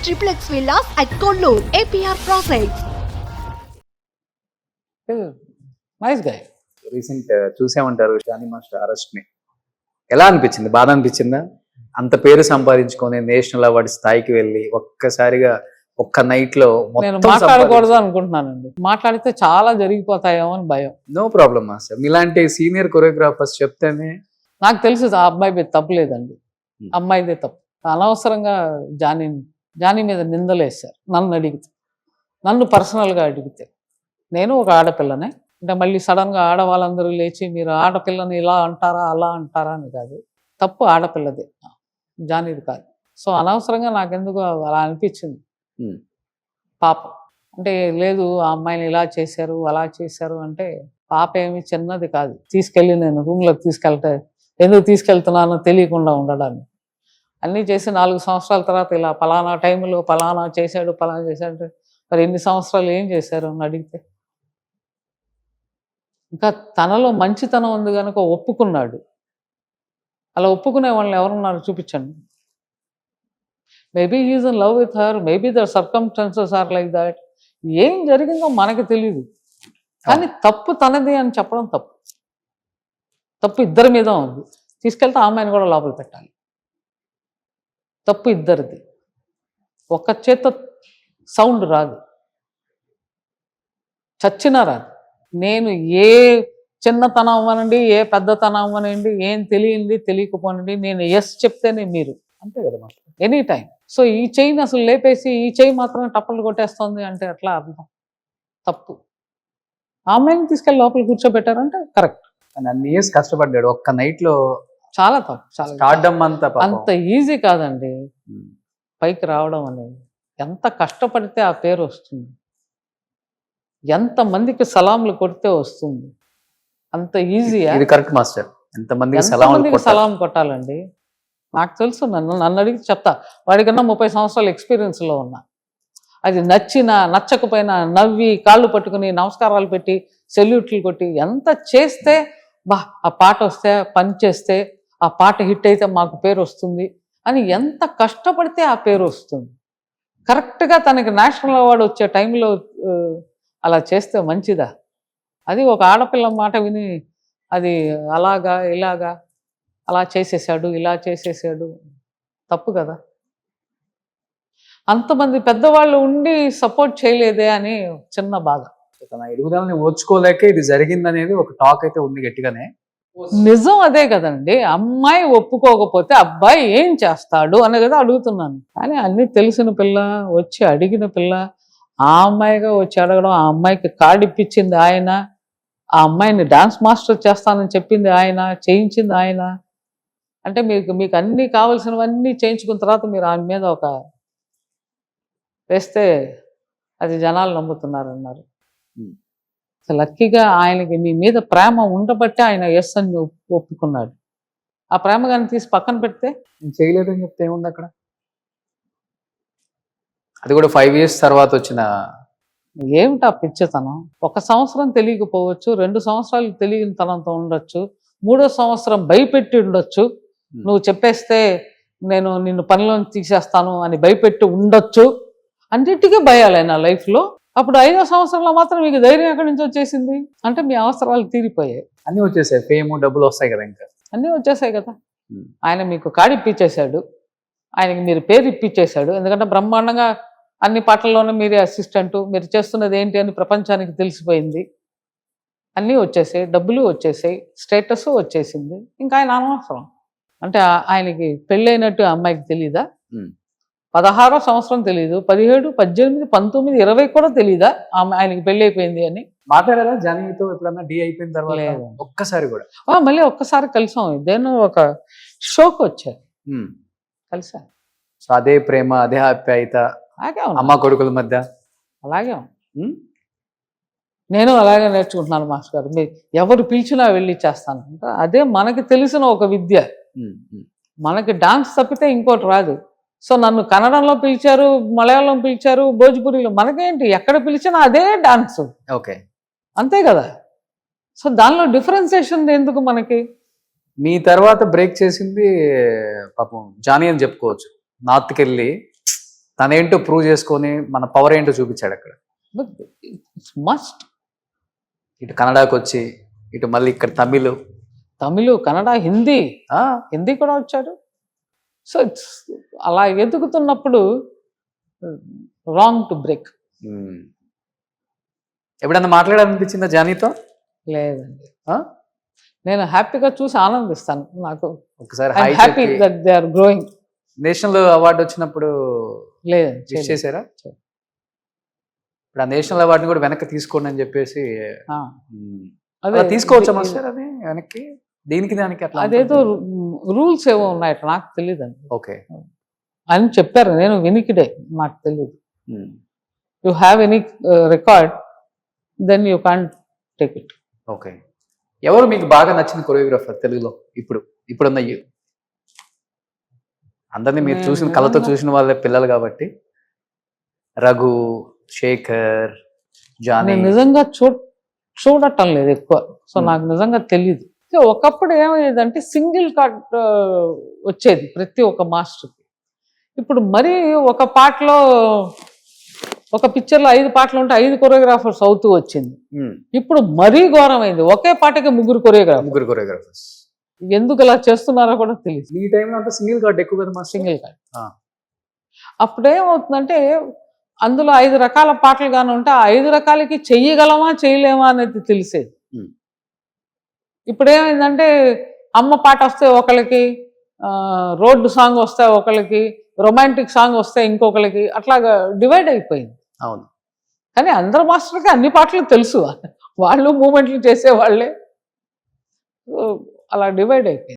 triplex villas at Kollur, APR Projects. Nice guy. Recent చూసామంటారు Johnny master arrest ని ఎలా అనిపించింది? బాధ అనిపించిందా? అంత పేరు సంపాదించుకొని నేషనల్ అవార్డు స్థాయికి వెళ్ళి ఒక్కసారిగా ఒక్క నైట్ లో నేను మాట్లాడకూడదు అనుకుంటున్నానండి. మాట్లాడితే చాలా జరిగిపోతాయేమో అని భయం. నో ప్రాబ్లమ్ మాస్టర్, మీలాంటి సీనియర్ కొరియోగ్రాఫర్స్ చెప్తేనే. నాకు తెలుసు ఆ అబ్బాయి మీద తప్పు లేదండి, అమ్మాయిదే తప్పు. అనవసరంగా జానీ మీద నిందలేశారు. నన్ను అడిగితే, నన్ను పర్సనల్గా అడిగితే, నేను ఒక ఆడపిల్లనే అంటే మళ్ళీ సడన్గా ఆడవాళ్ళందరూ లేచి మీరు ఆడపిల్లని ఇలా అంటారా అలా అంటారా అని కాదు, తప్పు ఆడపిల్లదే, జానీది కాదు. సో అనవసరంగా నాకెందుకు అలా అనిపించింది. పాపం అంటే లేదు ఆ అమ్మాయిని ఇలా చేశారు అలా చేశారు అంటే, పాప ఏమి చిన్నది కాదు. తీసుకెళ్ళి నేను రూమ్లోకి ఎందుకు తీసుకెళ్తున్నానో తెలియకుండా ఉండడానికి అన్నీ చేసి 4 సంవత్సరాల తర్వాత ఇలా పలానా టైంలో పలానా చేశాడు మరి ఎన్ని సంవత్సరాలు ఏం చేశారు అని అడిగితే, ఇంకా తనలో మంచితనం ఉంది కనుక ఒప్పుకున్నాడు. అలా ఒప్పుకునే వాళ్ళని ఎవరున్నారు చూపించండి. Maybe he's in love with her, maybe the circumstances are like that. ఏం జరిగిందో మనకి తెలియదు, కానీ తప్పు తనది అని చెప్పడం తప్పు ఇద్దరి మీద ఉంది. తీసుకెళ్తే ఆ అమ్మాయిని కూడా లోపల పెట్టాలి. తప్పు ఇద్దరిది. ఒక్క చేత సౌండ్ రాదు, చచ్చినా రాదు. నేను ఏ చిన్నతనం అవ్వనండి, ఏ పెద్దతనం అవ్వనండి, ఏం తెలియండి తెలియకపోనండి, నేను ఎస్ చెప్తేనే మీరు, అంతే కదా మాకు ఎనీ టైం. సో ఈ చెయ్యిని అసలు లేపేసి ఈ చెయ్యి మాత్రమే టప్పలు కొట్టేస్తుంది అంటే ఎట్లా అర్థం? తప్పు. ఆ అమ్మాయిని తీసుకెళ్ళి లోపల కూర్చోబెట్టారంటే కరెక్ట్. అన్ని ఇయర్స్ కష్టపడ్డాడు, ఒక్క నైట్ లో చాలా తప్పు. స్టార్డమ్ అంత ఈజీ కాదండి పైకి రావడం అనేది. ఎంత కష్టపడితే ఆ పేరు వస్తుంది, ఎంతమందికి సలాంలు కొడితే వస్తుంది. అంత ఈజీయా? ఇది కరెక్ట్ మాస్టర్. ఎంతమందికి సలాం కొట్టాలండి? నాకు తెలుసు. నన్ను అడిగి చెప్తా. వాడికన్నా 30 సంవత్సరాల ఎక్స్పీరియన్స్లో ఉన్నా. అది నచ్చినా నచ్చకపోయినా నవ్వి కాళ్ళు పట్టుకుని నమస్కారాలు పెట్టి సెల్యూట్లు కొట్టి ఎంత చేస్తే ఆ పాట వస్తే పని చేస్తే ఆ పాట హిట్ అయితే మాకు పేరు వస్తుంది అని ఎంత కష్టపడితే ఆ పేరు వస్తుంది. కరెక్ట్గా తనకి నేషనల్ అవార్డు వచ్చే టైంలో అలా చేస్తే మంచిదా? అది ఒక ఆడపిల్ల మాట విని అది అలాగా ఇలాగా అలా చేసేసాడు ఇలా చేసేసాడు, తప్పు కదా. అంతమంది పెద్దవాళ్ళు ఉండి సపోర్ట్ చేయలేదే అని చిన్న బాధ. తన ఎదుగుదలని ఓర్చుకోలేక ఇది జరిగిందనేది ఒక టాక్ అయితే ఉంది గట్టిగానే. నిజం అదే కదండి. అమ్మాయి ఒప్పుకోకపోతే అబ్బాయి ఏం చేస్తాడు అనే కదా అడుగుతున్నాను. కానీ అన్నీ తెలిసిన పిల్ల, వచ్చి అడిగిన పిల్ల, ఆ అమ్మాయిగా వచ్చి అడగడం, ఆ అమ్మాయికి కార్డు ఇప్పించింది ఆయన, ఆ అమ్మాయిని డాన్స్ మాస్టర్ చేస్తానని చెప్పింది ఆయన, చేయించింది ఆయన. అంటే మీకు అన్నీ కావాల్సినవన్నీ చేయించుకున్న తర్వాత మీరు ఆయన మీద ఒక వేస్తే అది జనాలు నమ్ముతున్నారన్నారు. లక్కీగా ఆయనకి మీ మీద ప్రేమ ఉండబట్టే ఆయన ఎస్ అని ఒప్పుకున్నాడు. ఆ ప్రేమ కానీ తీసి పక్కన పెడితే చేయలేదని చెప్తే ఏముంది అక్కడ? అది కూడా 5 years తర్వాత వచ్చిన ఏమిటా పిచ్చితనం? 1 సంవత్సరం తెలియకపోవచ్చు, 2 సంవత్సరాలు తెలియని తనంతో ఉండొచ్చు, 3వ సంవత్సరం భయపెట్టి ఉండొచ్చు. నువ్వు చెప్పేస్తే నేను నిన్ను పనిలో తీసేస్తాను అని భయపెట్టి ఉండొచ్చు. అన్నిటికీ భయాలే నా లైఫ్లో. అప్పుడు 5వ సంవత్సరంలో మాత్రం మీకు ధైర్యం ఎక్కడి నుంచి వచ్చేసింది? అంటే మీ అవసరాలు తీరిపోయాయి, అన్నీ వచ్చేసాయి, ఫేమ్ డబ్బులు వస్తాయి కదా, ఇంకా అన్నీ వచ్చేసాయి కదా. ఆయన మీకు కార్డు ఇప్పించేశాడు, ఆయనకి మీరు పేరు ఇప్పించేశాడు. ఎందుకంటే బ్రహ్మాండంగా అన్ని పాటల్లోనూ మీరే అసిస్టెంటు, మీరు చేస్తున్నది ఏంటి అని ప్రపంచానికి తెలిసిపోయింది. అన్నీ వచ్చేసాయి, డబ్బులు వచ్చేసాయి, స్టేటస్ వచ్చేసింది. ఇంకా ఆయన అనవసరం. అంటే ఆయనకి పెళ్ళైనట్టు అమ్మాయికి తెలీదా? 16వ సంవత్సరం తెలీదు, 17, 18, 19, 20 కూడా తెలీదా ఆయనకి పెళ్ళి అయిపోయింది అని? మాట్లాడారా జానీతో ఎప్పుడన్నా డీ అయిపోయిన తర్వాత? ఒక్కసారి కూడా. మళ్ళీ ఒక్కసారి కలిసాం, ఇదేనో ఒక షోకి వచ్చారు, కలిసా. సో అదే ప్రేమ, అదే ఆప్యాయత అలాగే అమ్మ కొడుకుల మధ్య అలాగే. నేను అలాగే నేర్చుకుంటున్నాను మాస్టర్ గారు. మీరు ఎవరు పిలిచినా వెళ్ళి చేస్తాను. అదే మనకి తెలిసిన ఒక విద్య. మనకి డాన్స్ తప్పితే ఇంకోటి రాదు. సో నన్ను కన్నడంలో పిలిచారు, మలయాళం పిలిచారు, భోజ్పురిలో, మనకేంటి ఎక్కడ పిలిచినా అదే డాన్స్. ఓకే, అంతే కదా. సో దానిలో డిఫరెన్సియేషన్ ఎందుకు మనకి? మీ తర్వాత బ్రేక్ చేసింది పాపం జానీ అని చెప్పుకోవచ్చు. నార్త్కి వెళ్ళి తనేంటో ప్రూవ్ చేసుకొని మన పవర్ ఏంటో చూపించాడు అక్కడ. It's must. ఇటు కన్నడకు వచ్చి ఇటు మళ్ళీ ఇక్కడ తమిళ్, కన్నడ, హిందీ కూడా వచ్చాడు. సో ఇట్స్ అలా ఎదుగుతున్నప్పుడు రాంగ్ టు బ్రేక్. ఎప్పుడన్నా మాట్లాడాలనిపించిందా జానీతో? లేదండి, నేను హ్యాపీగా చూసి ఆనందిస్తాను. నాకు ఒకసారి happy that they are growing. National award వచ్చినప్పుడు లేదండి, విష్ చేశారా? ఇప్పుడు ఆ నేషనల్ అవార్డుని కూడా వెనక్కి తీసుకోండి అని చెప్పేసి అదే తీసుకోవచ్చా మాస్టర్? అది వెనక్కి దీనికి దానికి అట్లా అదేదో రూల్స్ ఏవో ఉన్నాయట, నాకు తెలియదండి. ఓకే అని చెప్పారు, నేను వినికిడే, నాకు తెలియదు. You have any record then you can't take it. Okay. ఎవరు మీకు బాగా నచ్చిన కొరియోగ్రాఫర్ తెలుగులో ఇప్పుడున్న అందరినీ మీరు చూసిన కళతో చూసిన వాళ్ళే పిల్లలు కాబట్టి? రఘు, శేఖర్, జానీ. నిజంగా చూడటం లేదు ఎక్కువ, సో నాకు నిజంగా తెలియదు. ఒకప్పుడు ఏమయ్యేదంటే సింగిల్ కార్డ్ వచ్చేది ప్రతి ఒక్క మాస్టర్కి. ఇప్పుడు మరీ ఒక పాటలో, ఒక పిక్చర్లో 5 పాటలు ఉంటే 5 కొరియోగ్రాఫర్స్ అవుతూ వచ్చింది. ఇప్పుడు మరీ ఘోరమైంది, ఒకే పాటకి 3 కొరియోగ్రాఫర్స్. ఎందుకు ఇలా చేస్తున్నారో కూడా తెలియదు. ఈ టైంలో అంతా సింగిల్ కార్డ్ ఎక్కువ కదా మా? Single card. అప్పుడేమవుతుందంటే అందులో 5 రకాల పాటలు కానీ ఉంటే ఆ 5 రకాలకి చెయ్యగలమా చేయలేమా అనేది తెలిసేది. ఇప్పుడు ఏమైందంటే అమ్మ పాట వస్తే ఒకళ్ళకి, రోడ్డు సాంగ్ వస్తే ఒకళ్ళకి, రొమాంటిక్ సాంగ్ వస్తే ఇంకొకరికి, అట్లాగా డివైడ్ అయిపోయింది. అవును. కానీ అందరు మాస్టర్కి అన్ని పాటలు తెలుసు, వాళ్ళు మూమెంట్లు చేసేవాళ్ళే, అలా డివైడ్ అయిపోయింది.